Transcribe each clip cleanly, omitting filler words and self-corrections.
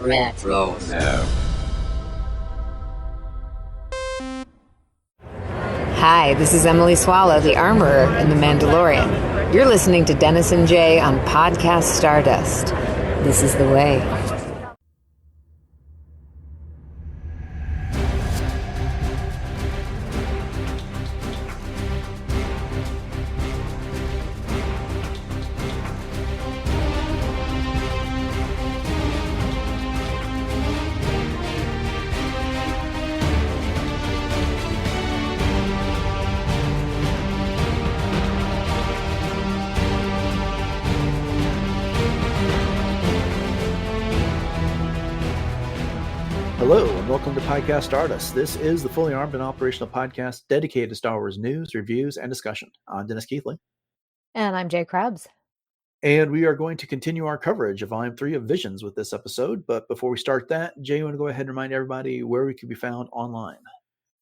Retro. Hi, this is Emily Swallow, the Armorer in The Mandalorian. You're listening to Dennis and Jay on Podcast Stardust. This is the way. Hello, and welcome to Podcast Stardust. This is the fully armed and operational podcast dedicated to Star Wars news, reviews, and discussion. I'm Dennis Keithley. And I'm Jay Krebs. And we are going to continue our coverage of Volume 3 of Visions with this episode. But before we start that, Jay, you want to go ahead and remind everybody where we can be found online?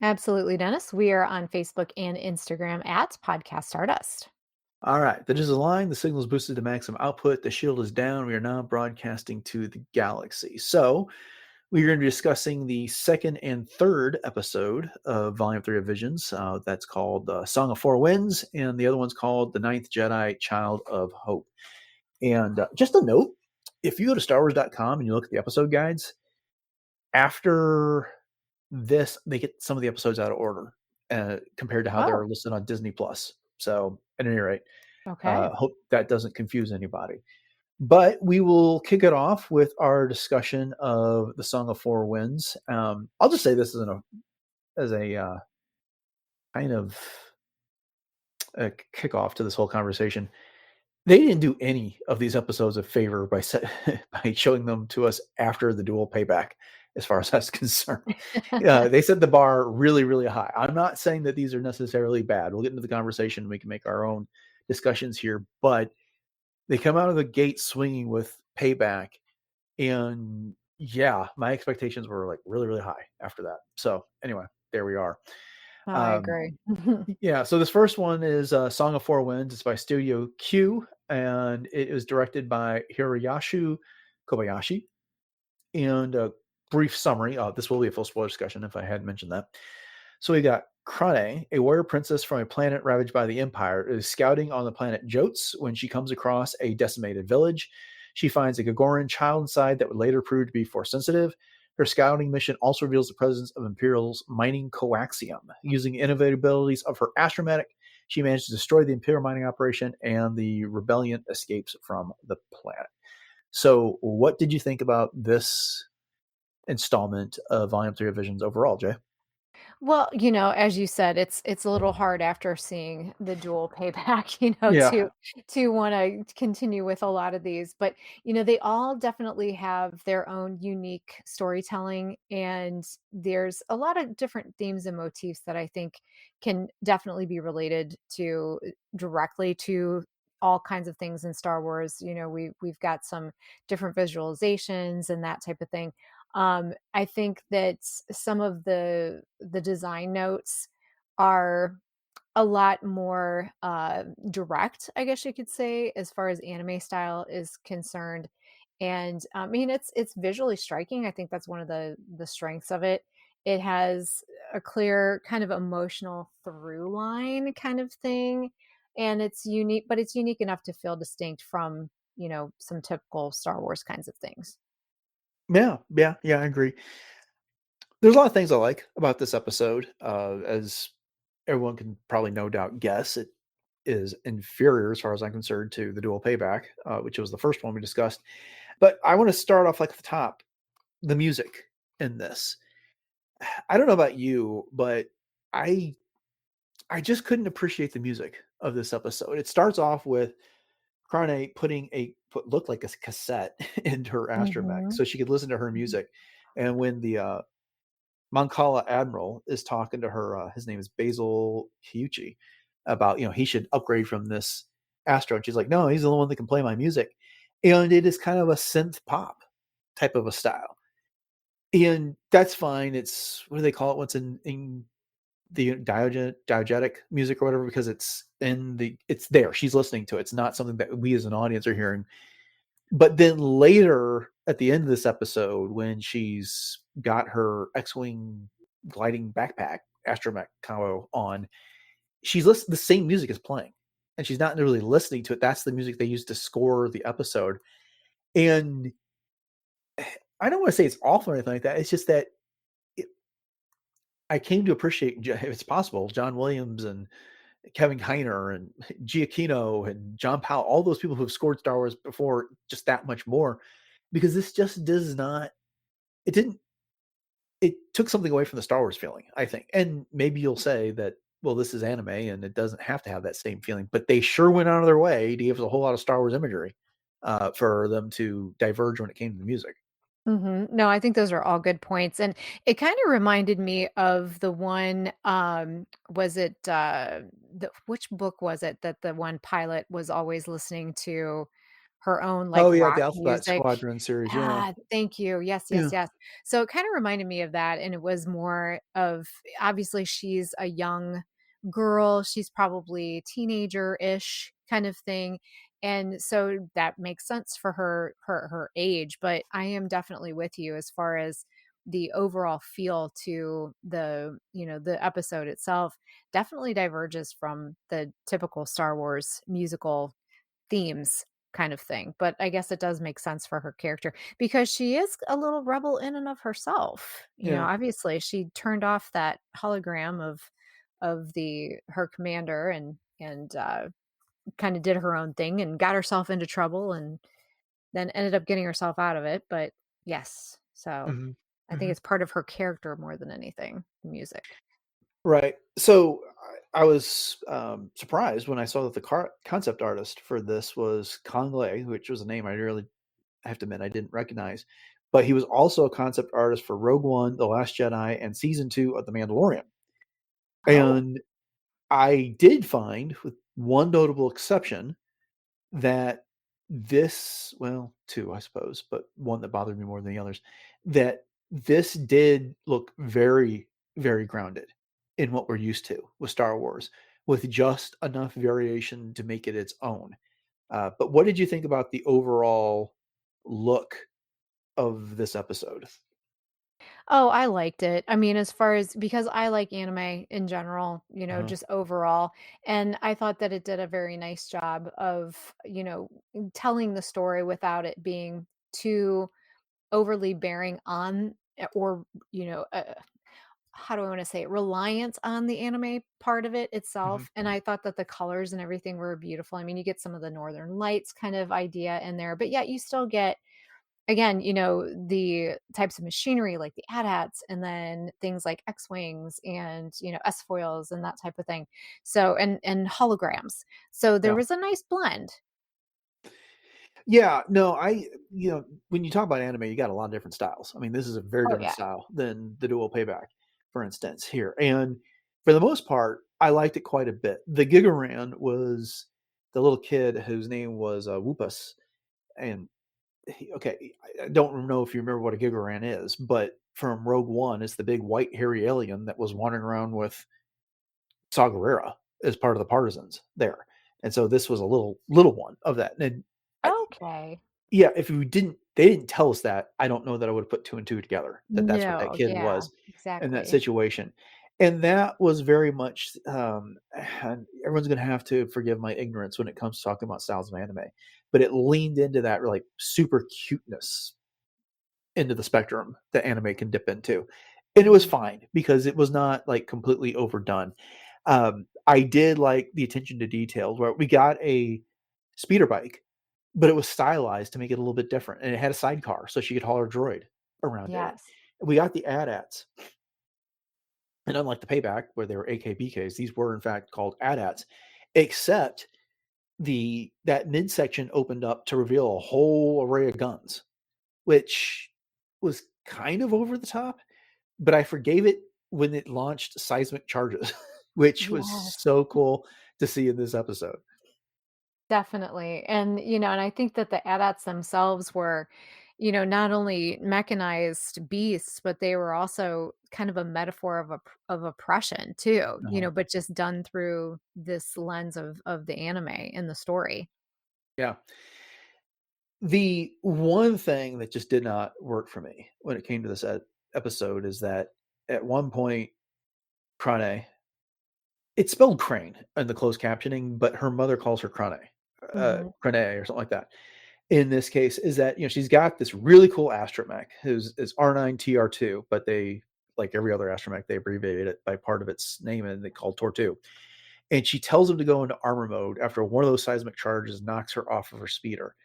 Absolutely, Dennis. We are on Facebook and Instagram at Podcast Stardust. All right. The digital line, the signal is boosted to maximum output. The shield is down. We are now broadcasting to the galaxy. So we're going to be discussing the second and third episode of Volume 3 of Visions. That's called Song of Four Winds, and the other one's called The Ninth Jedi, Child of Hope. And just a note, if you go to StarWars.com and you look at the episode guides, after this, they get some of the episodes out of order compared to how they're listed on Disney+. So at any rate, hope that doesn't confuse anybody. But we will kick it off with our discussion of the Song of Four Winds. I'll just say this as a kind of a kickoff to this whole conversation. They didn't do any of these episodes a favor by showing them to us after the Duel Payback, as far as that's concerned. They set the bar really, really high. I'm not saying that these are necessarily bad. We'll get into the conversation and we can make our own discussions here, but they come out of the gate swinging with Payback, and yeah, my expectations were like really, really high after that. So anyway, there we are. I agree. Yeah, so this first one is Song of Four Winds. It's by Studio Q, and it was directed by Hiroyasu Kobayashi. And a brief summary. This will be a full spoiler discussion if I hadn't mentioned that. So we got Krane, a warrior princess from a planet ravaged by the Empire, is scouting on the planet Jotes when she comes across a decimated village. She finds a Gagoran child inside that would later prove to be Force sensitive. Her scouting mission also reveals the presence of Imperial's mining coaxium. Using the innovative abilities of her astromech, she manages to destroy the Imperial mining operation, and the rebellion escapes from the planet. So what did you think about this installment of Volume 3 of Visions overall, Jay? Well, as you said, it's a little hard after seeing the Duel Payback, to want to continue with a lot of these. But, they all definitely have their own unique storytelling. And there's a lot of different themes and motifs that I think can definitely be related to directly to all kinds of things in Star Wars. We've got some different visualizations and that type of thing. I think that some of the design notes are a lot more direct, I guess you could say, as far as anime style is concerned. And I mean, it's visually striking. I think that's one of the strengths of it. It has a clear kind of emotional through line kind of thing, and it's unique, but it's unique enough to feel distinct from some typical Star Wars kinds of things. Yeah, I agree. There's a lot of things I like about this episode. As everyone can probably no doubt guess, it is inferior, as far as I'm concerned, to the Duel Payback, which was the first one we discussed. But I want to start off like at the top. The music in this. I don't know about you, but I just couldn't appreciate the music of this episode. It starts off with Krane putting what looked like a cassette into her astromech so she could listen to her music. And when the Mancala Admiral is talking to her, his name is Basil Kiuchi, about, he should upgrade from this Astro. And she's like, no, he's the only one that can play my music. And it is kind of a synth pop type of a style. And that's fine. It's, what do they call it? What's in the diegetic music or whatever, because it's there. She's listening to it. It's not something that we as an audience are hearing. But then later at the end of this episode, when she's got her X-wing gliding backpack astromech combo on, she's listening. The same music is playing, and she's not really listening to it. That's the music they used to score the episode. And I don't want to say it's awful or anything like that. It's just that it, I came to appreciate, if it's possible, John Williams and Kevin Kiner and Giacchino and John Powell, all those people who have scored Star Wars before, just that much more, because this just does not. It didn't. It took something away from the Star Wars feeling, I think. And maybe you'll say that, well, this is anime and it doesn't have to have that same feeling, but they sure went out of their way to give us a whole lot of Star Wars imagery for them to diverge when it came to the music. No, I think those are all good points, and it kinda reminded me of the one, was it, the which book was it that the one pilot was always listening to her own, like, Oh yeah, the rock Alphabet music? Squadron series. Yeah, Ah, thank you. Yes, yes, yeah. yes. So it kinda reminded me of that, and it was more of obviously, she's a young girl, she's probably teenager-ish kind of thing, and so that makes sense for her age, but I am definitely with you as far as the overall feel to the episode itself definitely diverges from the typical Star Wars musical themes kind of thing, but I guess it does make sense for her character because she is a little rebel in and of herself. Yeah. Obviously she turned off that hologram of the her commander and kind of did her own thing and got herself into trouble and then ended up getting herself out of it, but yes. So Hmm. I think Hmm. it's part of her character more than anything, the music. Right. So I was surprised when I saw that the concept artist for this was Kong Lei, which was a name I really, I have to admit, I didn't recognize. But he was also a concept artist for Rogue One, The Last Jedi, and season 2 of The Mandalorian. Oh. And I did find, with one notable exception, that this, well, two, I suppose, but one that bothered me more than the others, that this did look very, very grounded in what we're used to with Star Wars, with just enough variation to make it its own. But what did you think about the overall look of this episode? Oh, I liked it. I mean, as far as because I like anime in general, Uh-huh. just overall, and I thought that it did a very nice job of, telling the story without it being too overly bearing on or, how do I want to say it? Reliance on the anime part of it Hmm. itself. And I thought that the colors and everything were beautiful. I mean, you get some of the Northern Lights kind of idea in there, but yet you still get again, the types of machinery like the AT-ATs and then things like X-wings and, S-foils and that type of thing. So and holograms. So there Yeah. was a nice blend. Yeah, no, when you talk about anime, you got a lot of different styles. I mean, this is a very Oh, different yeah. style than the Duel Payback, for instance, here. And for the most part, I liked it quite a bit. The Gigaran was the little kid whose name was Whoopas. And okay, I don't know if you remember what a Gigaran is, but from Rogue One, it's the big white hairy alien that was wandering around with Saw Gerrera as part of the partisans there. And so this was a little one of that. And I, Okay. yeah, if we didn't they didn't tell us that, I don't know that I would have put 2 and 2 together, that that's what that No, kid yeah, was in that exactly. situation. And that was very much, and everyone's gonna have to forgive my ignorance when it comes to talking about styles of anime, but it leaned into that, like, super cuteness into the spectrum that anime can dip into. And it was Mhm. fine because it was not, like, completely overdone. I did like the attention to details where we got a speeder bike, but it was stylized to make it a little bit different, and it had a sidecar so she could haul her droid around in it. Yes. We got the AT-ATs, and unlike the Payback where they were AKBKs, these were in fact called AT-ATs, except that midsection opened up to reveal a whole array of guns, which was kind of over the top, but I forgave it when it launched seismic charges, which was Yes. so cool to see in this episode. Definitely. And I think that the AT-ATs themselves were, not only mechanized beasts, but they were also kind of a metaphor of oppression too, Uh-huh. but just done through this lens of the anime and the story. Yeah. The one thing that just did not work for me when it came to this episode is that at one point, Crane, it's spelled Crane in the closed captioning, but her mother calls her Crane, Mhm. Crane or something like that. In this case, is that she's got this really cool astromech who's is R9TR2, but they like every other astromech they abbreviated it by part of its name and they called Tor2. And she tells him to go into armor mode after one of those seismic charges knocks her off of her speeder.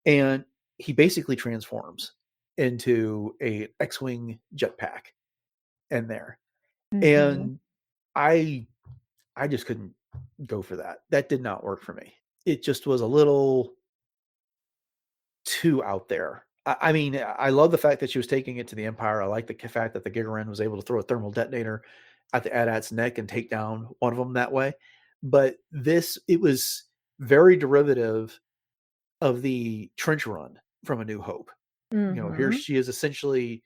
And he basically transforms into a X-wing jetpack in there. Mhm. And I I just couldn't go for that. That did not work for me. It just was a little too out there. I mean, I love the fact that she was taking it to the Empire. I like the fact that the Gigaran was able to throw a thermal detonator at the AT-AT's neck and take down one of them that way. But this, it was very derivative of the trench run from A New Hope. Here Mhm. she is essentially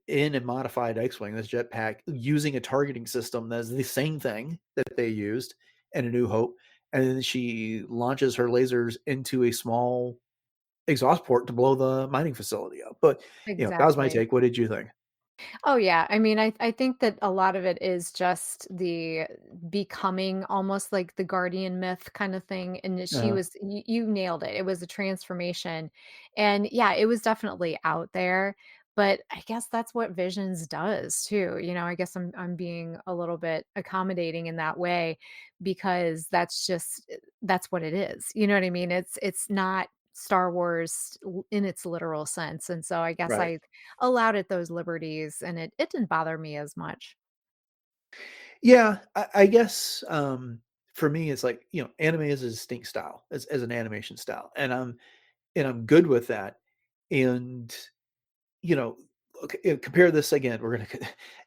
in a modified X-wing, this jetpack, using a targeting system that's the same thing that they used in A New Hope, and then she launches her lasers into a small exhaust port to blow the mining facility up. But that was my Exactly. take. What did you think? Oh, yeah. I mean, I think that a lot of it is just the becoming almost like the guardian myth kind of thing, and that she Uh, was you nailed it. It was a transformation, and, yeah, it was definitely out there, but I guess that's what Visions does too, I guess I'm being a little bit accommodating in that way because that's what it is, you know what I mean? It's not Star Wars in its literal sense, and so I guess right. I allowed it those liberties, and it didn't bother me as much. Yeah, I guess for me, it's like anime is a distinct style as an animation style, and I'm good with that. And you know, okay, compare this again. We're gonna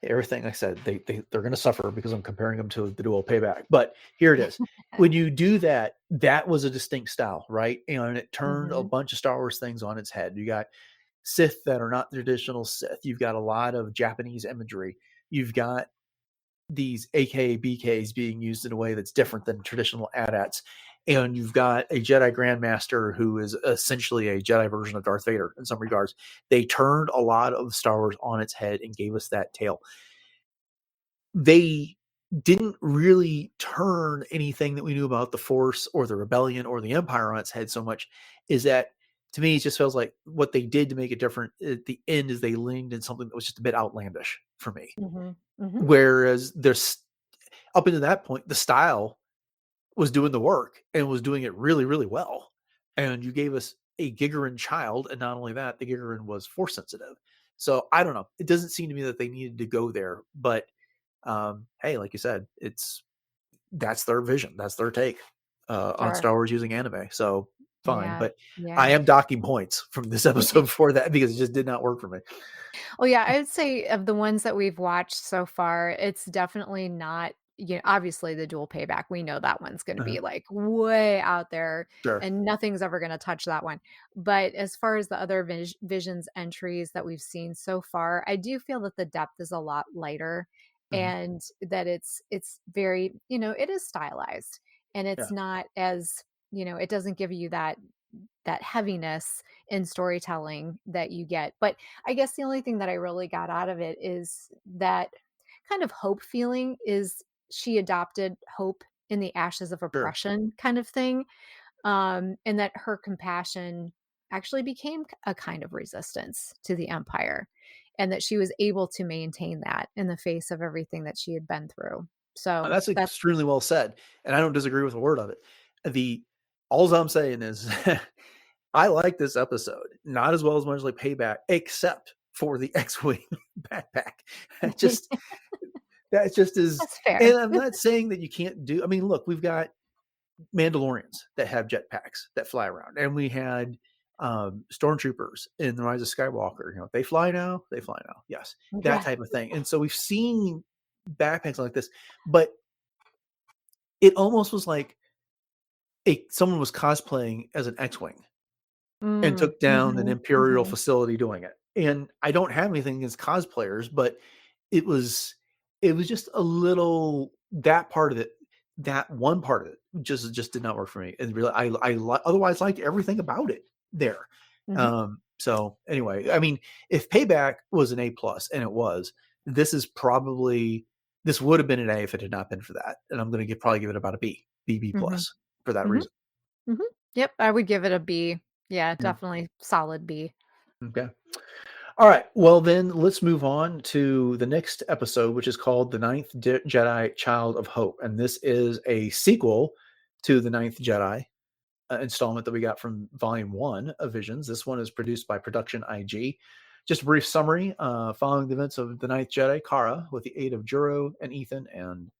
everything I said. They're gonna suffer because I'm comparing them to the Duel Payback. But here it is. When you do that, that was a distinct style, right? And it turned a Mhm. bunch of Star Wars things on its head. You got Sith that are not traditional Sith. You've got a lot of Japanese imagery. You've got these AKA BKs being used in a way that's different than traditional AT-ATs. And you've got a Jedi Grandmaster who is essentially a Jedi version of Darth Vader in some regards. They turned a lot of Star Wars on its head and gave us that tale. They didn't really turn anything that we knew about the Force or the Rebellion or the Empire on its head so much. Is that to me, it just feels like what they did to make it different at the end is they leaned in something that was just a bit outlandish for me. Mhm. Mhm. Whereas there's up until that point, the style was doing the work and was doing it really, really well. And you gave us a Gigaran child, and not only that, the Gigaran was force sensitive. So I don't know. It doesn't seem to me that they needed to go there, but hey, like you said, that's their vision, that's their take on Sure. Star Wars using anime. So fine, Yeah. but I Yeah. am docking points from this episode for that because it just did not work for me. Well, yeah, I would say of the ones that we've watched so far, it's definitely not obviously the dual payback. We know that one's going to Uh, be like way out there sure. and nothing's ever going to touch that one. But as far as the other visions entries that we've seen so far, I do feel that the depth is a lot lighter Mhm. and that it's very, it is stylized and it's Yeah. not as, it doesn't give you that heaviness in storytelling that you get. But I guess the only thing that I really got out of it is that kind of hope feeling is she adopted hope in the ashes of Sure. oppression kind of thing. And that her compassion actually became a kind of resistance to the empire and that she was able to maintain that in the face of everything that she had been through. So That's that's extremely well said, and I don't disagree with a word of it. The Alls I'm saying is I like this episode, not as well as much like Payback, except for the X-wing backpack. That just that just is, that's and fair. I'm not saying that you can't do. I mean, look, we've got Mandalorians that have jetpacks that fly around, and we had stormtroopers in the Rise of Skywalker. They fly now. They fly now. Yes, that Yeah. type of thing. And so we've seen backpacks like this, but it almost was like someone was cosplaying as an X-wing and Mm, took down an mhm, Imperial mhm. facility doing it. And I don't have anything against cosplayers, but it was it was just a little that part of it, that one part of it just did not work for me. And really, I otherwise liked everything about it. there. Mhm. So anyway, I mean, if Payback was an A plus, and it was, this is probably this would have been an A if it had not been for that. And I'm going to probably give it about a B Mhm. plus for that Mhm. reason. Mhm. Yep, I would give it a B. Yeah, Yeah. definitely solid B. Okay. All right. Well, then let's move on to the next episode, which is called The Ninth Jedi Child of Hope. And this is a sequel to The Ninth Jedi installment that we got from Volume 1 of Visions. This one is produced by Production IG. Just a brief summary following the events of The Ninth Jedi, Kara, with the aid of Juro and Ethan and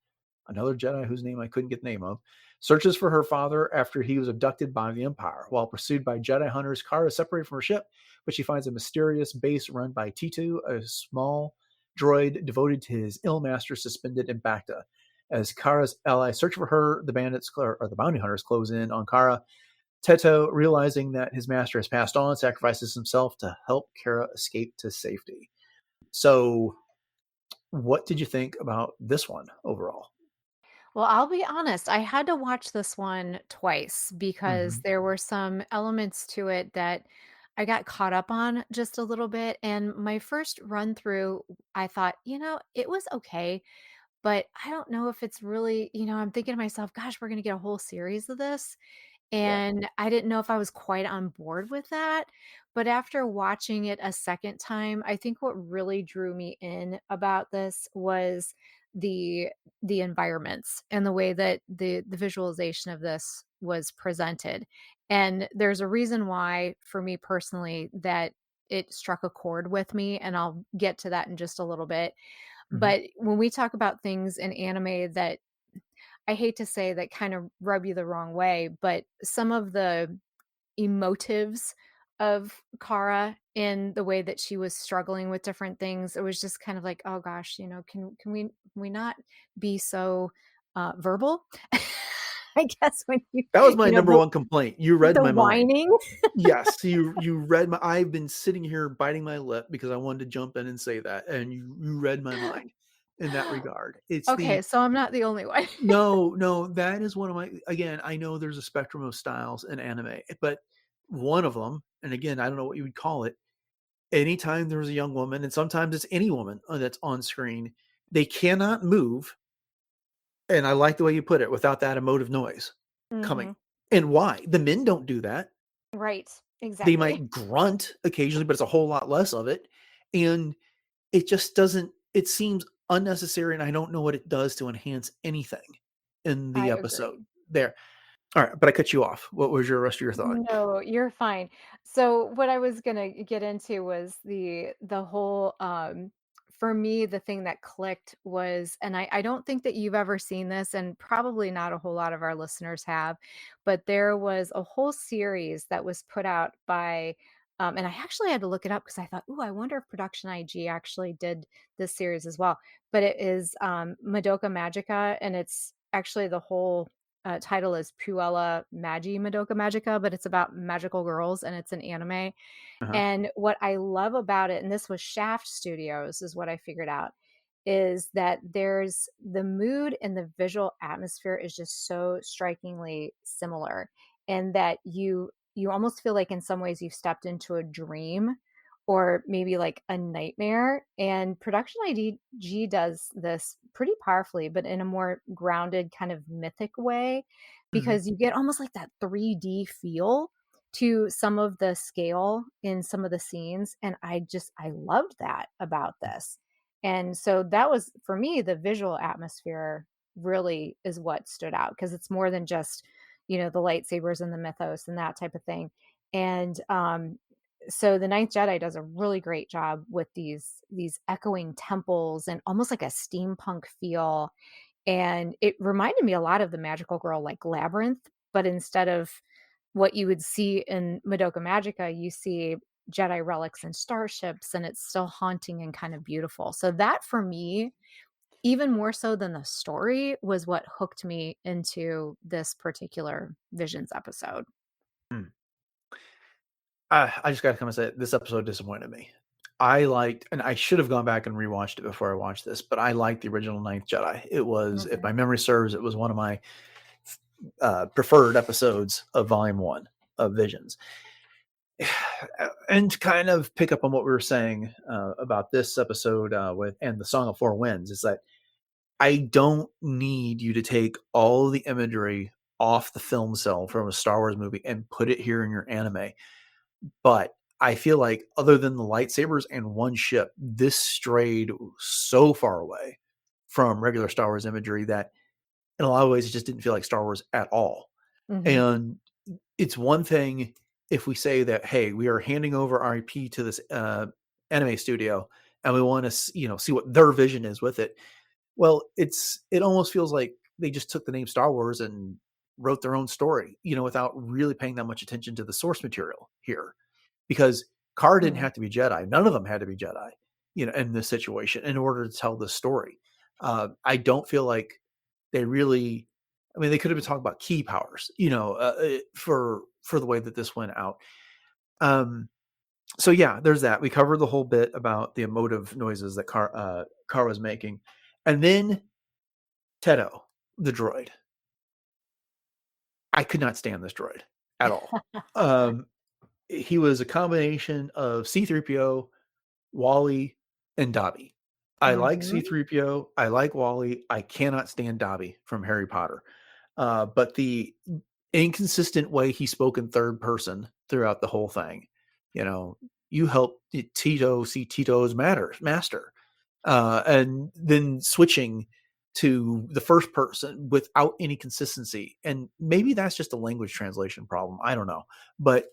another Jedi whose name I couldn't get the name of, searches for her father after he was abducted by the Empire. While pursued by Jedi hunters, Kara is separated from her ship, but she finds a mysterious base run by Teto, a small droid devoted to his ill master suspended in Bacta. As Kara's allies search for her, the bandits or the bounty hunters close in on Kara. Teto, realizing that his master has passed on, sacrifices himself to help Kara escape to safety. So, what did you think about this one overall? Well, I'll be honest, I had to watch this one twice because Mm-hmm. there were some elements to it that I got caught up on just a little bit. And my first run through, I thought, it was okay, but I don't know if it's really, I'm thinking to myself, gosh, we're going to get a whole series of this. Yeah. And I didn't know if I was quite on board with that. But after watching it a second time, I think what really drew me in about this was the the environments and the way that the visualization of this was presented. And there's a reason why, for me personally, that it struck a chord with me, and I'll get to that in just a little bit. Mm-hmm. But when we talk about things in anime that I hate to say that kind of rub you the wrong way, but some of the emotives of Kara in the way that she was struggling with different things, it was just kind of like, "Oh gosh, can we not be so, verbal?" I guess when That was my number the one complaint. You read my mind. whining. Yes, you read my I've been sitting here biting my lip because I wanted to jump in and say that, and you read my mind in that regard. It's Okay, the so I'm not the only one. no, that is one of my again, I know there's a spectrum of styles in anime, but one of them, and again, I don't know what you would call it, anytime there's a young woman, and sometimes it's any woman that's on screen, they cannot move, and I like the way you put it, without that emotive noise coming. Mhm. And why? The men don't do that. Right, They exactly. might grunt occasionally, but it's a whole lot less of it. And it just doesn't, it seems unnecessary. And I don't know what it does to enhance anything in I the episode agree. there. All right. But I cut you off. What was your rest of your thought? No, you're fine. So what I was gonna get into was the whole for me the thing that clicked was, and I don't think that you've ever seen this, and probably not a whole lot of our listeners have, but there was a whole series that was put out by and I actually had to look it up because I thought, "Ooh, I wonder if Production IG actually did this series as well." But it is Madoka Magica, and it's actually the whole title is Puella Magi Madoka Magica, but it's about magical girls and it's an anime. Uh-huh. And what I love about it, and this was Shaft Studios, is what I figured out, is that there's the mood and the visual atmosphere is just so strikingly similar, and that you almost feel like in some ways you've stepped into a dream or maybe like a nightmare. And Production IDG does this pretty powerfully, but in a more grounded kind of mythic way, Hmm. because you get almost like that 3D feel to some of the scale in some of the scenes. And I loved that about this. And so that was for me, the visual atmosphere really is what stood out because it's more than just, the lightsabers and the mythos and that type of thing. And so the Ninth Jedi does a really great job with these echoing temples and almost like a steampunk feel. And it reminded me a lot of the Magical Girl like Labyrinth, but instead of what you would see in Madoka Magica, you see Jedi relics and starships, and it's still haunting and kind of beautiful. So that for me, even more so than the story, was what hooked me into this particular Visions episode. Hmm. I just got to come and say it, this episode disappointed me. I liked, and I should have gone back and rewatched it before I watched this, but I liked the original Ninth Jedi. It was, if Mhm. my memory serves, it was one of my preferred episodes of Volume 1 of Visions. and to kind of pick up on what we were saying about this episode with and the Song of Four Winds is that I don't need you to take all the imagery off the film cell from a Star Wars movie and put it here in your anime. But I feel like other than the lightsabers and one ship, this strayed so far away from regular Star Wars imagery that in a lot of ways it just didn't feel like Star Wars at all. Mhm. And it's one thing if we say that, hey, we are handing over our IP to this anime studio and we want to, see what their vision is with it. Well, it almost feels like they just took the name Star Wars and wrote their own story, without really paying that much attention to the source material here. Because Carr didn't Mhm. have to be Jedi. None of them had to be Jedi, in this situation in order to tell this story. I don't feel like they really. I mean, they could have been talking about key powers, for the way that this went out. So yeah, there's that. We covered the whole bit about the emotive noises that Carr was making, and then Teto, the droid. I could not stand this droid at all. Um, he was a combination of C-3PO, Wally, and Dobby. I like Mhm. C-3PO. I like Wally. I cannot stand Dobby from Harry Potter. But the inconsistent way he spoke in third person throughout the whole thing, you know, you help Tito see Tito's master, and then switching to the first person without any consistency. And maybe that's just a language translation problem. I don't know, but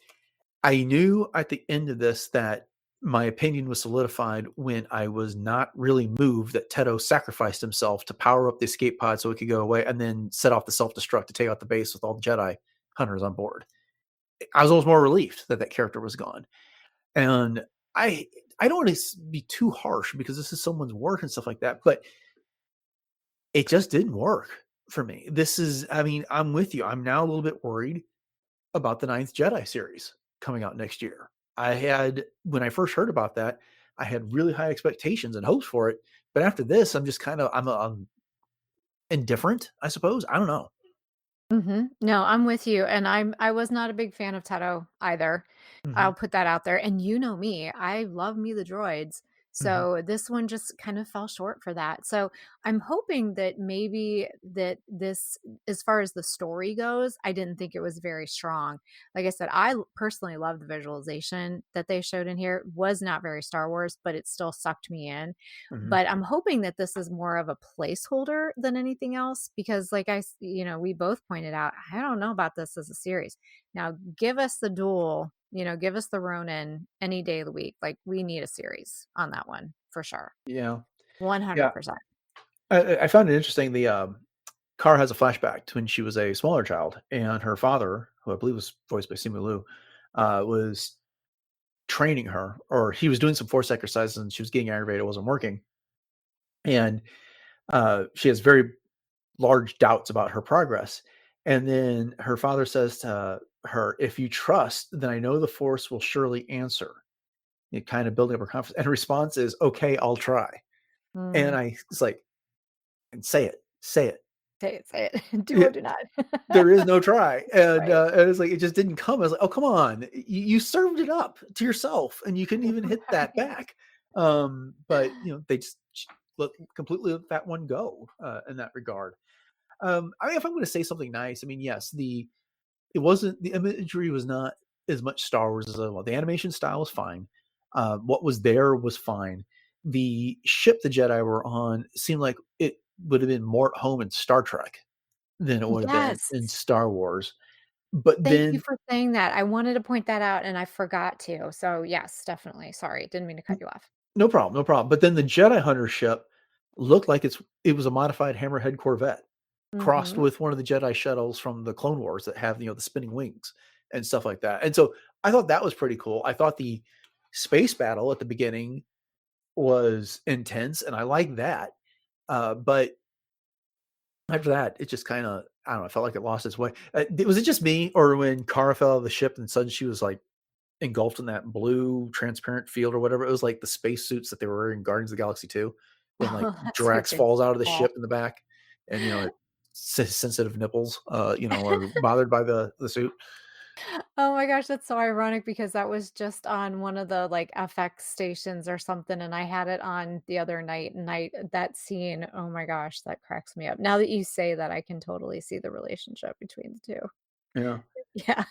I knew at the end of this that my opinion was solidified when I was not really moved that Teto sacrificed himself to power up the escape pod so it could go away and then set off the self destruct to take out the base with all the Jedi hunters on board. I was almost more relieved that that character was gone. And I I don't want to be too harsh because this is someone's work and stuff like that, but it just didn't work for me. I mean, I'm with you. I'm now a little bit worried about the Ninth Jedi series coming out next year. When I first heard about that, I had really high expectations and hopes for it. But after this, I'm just I'm indifferent, I suppose. I don't know. Mhm. No, I'm with you, and I was not a big fan of Teto either. Hmm. I'll put that out there, and you know me, I love me the droids, Hmm. so this one just kind of fell short for that. So, I'm hoping that maybe that this as far as the story goes, I didn't think it was very strong. Like I said, personally love the visualization that they showed in here. It was not very Star Wars, but it still sucked me in. Hmm. But I'm hoping that this is more of a placeholder than anything else because we both pointed out, I don't know about this as a series. Now, give us the Duel, give us the Ronin any day of the week. Like we need a series on that one for sure. Yeah. Yeah. 100%. I found it interesting. The Car has a flashback to when she was a smaller child, and her father, who I believe was voiced by Simu Liu, was training her, or he was doing some force exercises, and she was getting aggravated. It wasn't working, and she has very large doubts about her progress. And then her father says to her, "If you trust, then I know the force will surely answer." It kind of building up her confidence. And her response is, "Okay, I'll try." And Mm, I was like, "And say it." say it. Do or It do not. there is no try. Right. And it's like it just didn't come. I was like, "Oh, come on. You served it up to yourself and you couldn't even hit that Right. back." But they just completely let that one go in that regard. I mean, if I'm going to say something nice, I mean, yes, the imagery was not as much Star Wars as I want. The animation style was fine. What was there was fine. The ship the Jedi were on seemed like it would have been more at home in Star Trek than it would have been Yes. in Star Wars. But Thank you then, for saying that. I wanted to point that out and I forgot to. So, yes, definitely. Sorry. Didn't mean to cut you off. no problem, no problem. But then the Jedi Hunter ship looked like it was a modified Hammerhead Corvette crossed Mhm. with one of the Jedi shuttles from the Clone Wars that have the spinning wings and stuff like that. And so I thought that was pretty cool. I thought the space battle at the beginning was intense, and I like that. But after that, it just kind of I don't know. I felt like it lost its way. Was it just me, or when Kara fell out of the ship and suddenly she was like engulfed in that blue transparent field or whatever? It was like the space suits that they were wearing in Guardians of the Galaxy 2 when like Oh, that's a Drax good falls out of the call. ship in the back, and sensitive nipples, are bothered by the suit. Oh my gosh, that's so ironic because that was just on one of the, like, FX stations or something, and I had it on the other night, and I that scene, oh my gosh, that cracks me up. Now that you say that, I can totally see the relationship between the 2. Yeah. Yeah.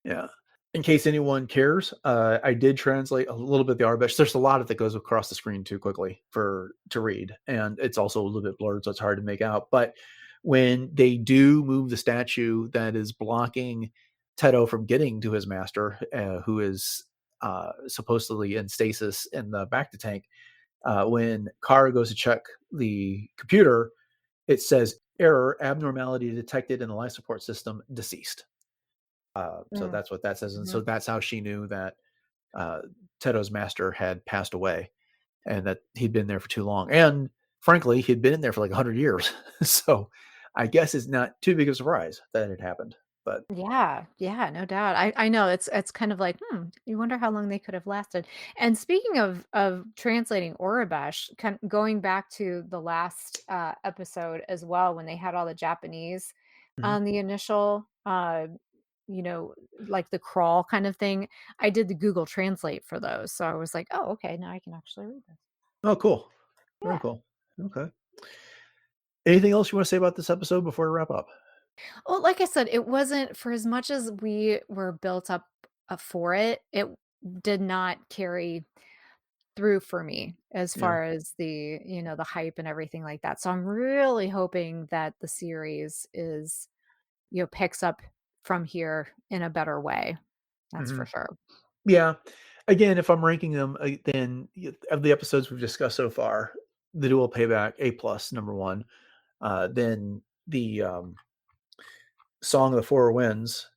Yeah. In case anyone cares, I did translate a little bit of the Arabic. There's a lot of that goes across the screen too quickly for to read, and it's also a little bit blurred, so it's hard to make out. But when they do move the statue that is blocking Teto from getting to his master, who is supposedly in stasis in the back to tank, when Kara goes to check the computer, it says error, abnormality detected in the life support system, deceased. So Mm, that's what that says, and so mhm. that's how she knew that uh, Teto's master had passed away and that he'd been there for too long. And frankly, he'd been in there for like 100 years. So I guess it's not too big of a surprise that it happened. But Yeah, yeah, no doubt. I know it's kind of like, you wonder how long they could have lasted. And speaking of translating Aurebesh, going back to the last episode as well, when they had all the Japanese mhm. on the initial you know, like the crawl kind of thing, I did the Google Translate for those. So I was like, oh, okay, now I can actually read this. Oh, cool, very Yeah. cool. Okay. Anything else you want to say about this episode before we wrap up? Well, like I said, it wasn't for as much as we were built up for it, it did not carry through for me as Yeah. far as the hype and everything like that. So I'm really hoping that the series picks up from here in a better way. That's Hmm. for sure. Yeah. Again, if I'm ranking them, then of the episodes we've discussed so far, the Duel Payback A plus number one. Then the Song of the Four Winds.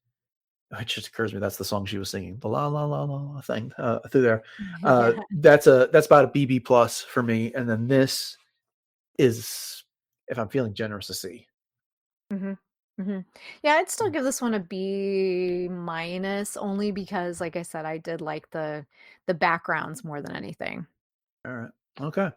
It just occurs to me that's the song she was singing, the la la la la la thing through there. Yeah. That's about a BB plus for me, and then this is, if I'm feeling generous, a C. Mhm. Mhm. Yeah, I'd still give this one a B minus only because like I said, I did like the backgrounds more than anything. All right, okay.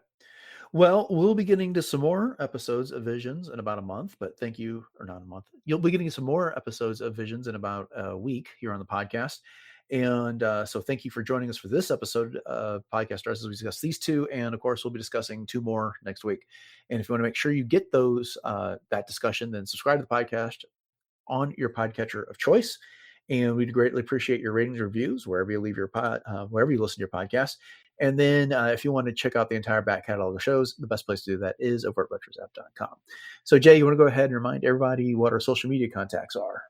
Well, we'll be getting to some more episodes of Visions in about a month, but thank you, or not a month. You'll be getting some more episodes of Visions in about a week here on the podcast. And so thank you for joining us for this episode of Podcast Stars as we discuss these two. And of course, we'll be discussing two more next week. And if you want to make sure you get those, that discussion, then subscribe to the podcast on your podcatcher of choice. And we'd greatly appreciate your ratings, reviews wherever you leave your wherever you listen to your podcast. And then if you want to check out the entire back catalog of shows, the best place to do that is over at retrozap.com. So Jay, you want to go ahead and remind everybody what our social media contacts are?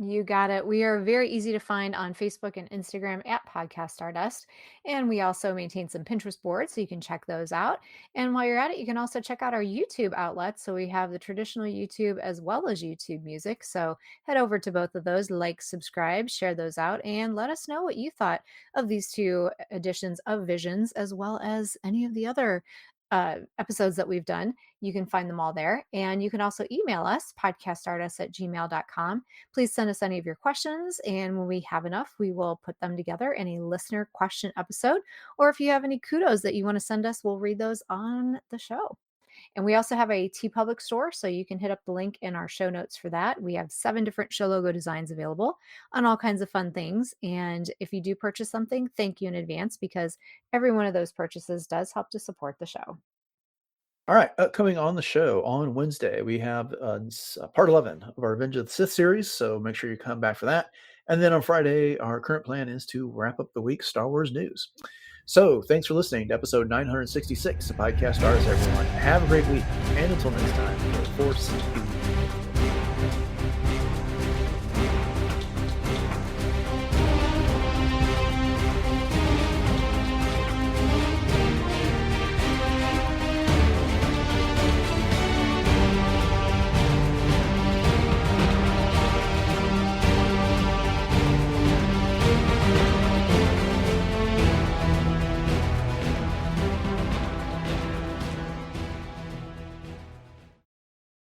You got it. We are very easy to find on Facebook and Instagram at Podcast Stardust. And we also maintain some Pinterest boards, so you can check those out. And while you're at it, you can also check out our YouTube outlets. So we have the traditional YouTube as well as YouTube music. So head over to both of those, like, subscribe, share those out, and let us know what you thought of these two editions of Visions, as well as any of the other episodes that we've done. You can find them all there. And you can also email us, podcaststardust@gmail.com. Please send us any of your questions, and when we have enough, we will put them together in a listener question episode. Or if you have any kudos that you want to send us, we'll read those on the show. And we also have a T Public store, so you can hit up the link in our show notes for that. We have 7 different show logo designs available on all kinds of fun things. And if you do purchase something, thank you in advance because every one of those purchases does help to support the show. All right, upcoming on the show on Wednesday, we have part 11 of our Revenge of the Sith series. So make sure you come back for that. And then on Friday, our current plan is to wrap up the week's Star Wars news. So thanks for listening to episode 966 of Podcast Stars, everyone. Have a great week. And until next time, the Force be